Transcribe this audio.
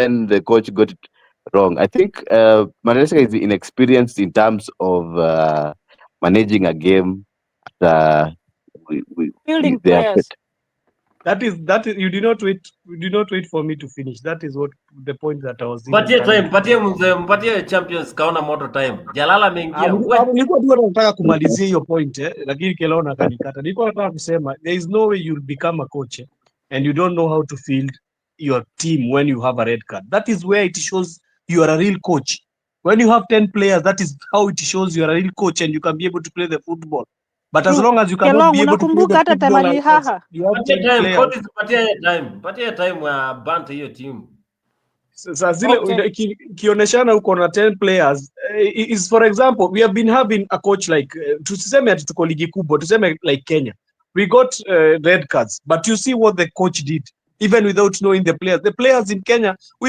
then the coach got it wrong. I think Maresca is inexperienced in terms of managing a game. Uh, Fielding they are players. That is you did not wait for me to finish. That is what the point that I was even Mpatie coming time, to. mpatie mzee, mpatie champions kaona moto time. Jalala ameingia. Nilikuwa tu nataka kumalizia hiyo point lakini Kelona akanikata. Nilikuwa nataka kusema there is no way you'll become a coach and you don't know how to field your team when you have a red card. That is where it shows you are a real coach. When you have 10 players, that is how it shows you are a real coach and you can be able to play the football. But as True. long as you cannot Kelong, be able to play unakumbuka the hata football and Temali you have Patie 10 time, players, coach patie time. Patie time wa bante hiyo team. saa zile Okay. ikioneshana uko na 10 players is for example we have been having a coach like tusiseme ati tuko ligi kubwa, tuseme like Kenya we got red cards but you see what the coach did even without knowing the players in Kenya huyo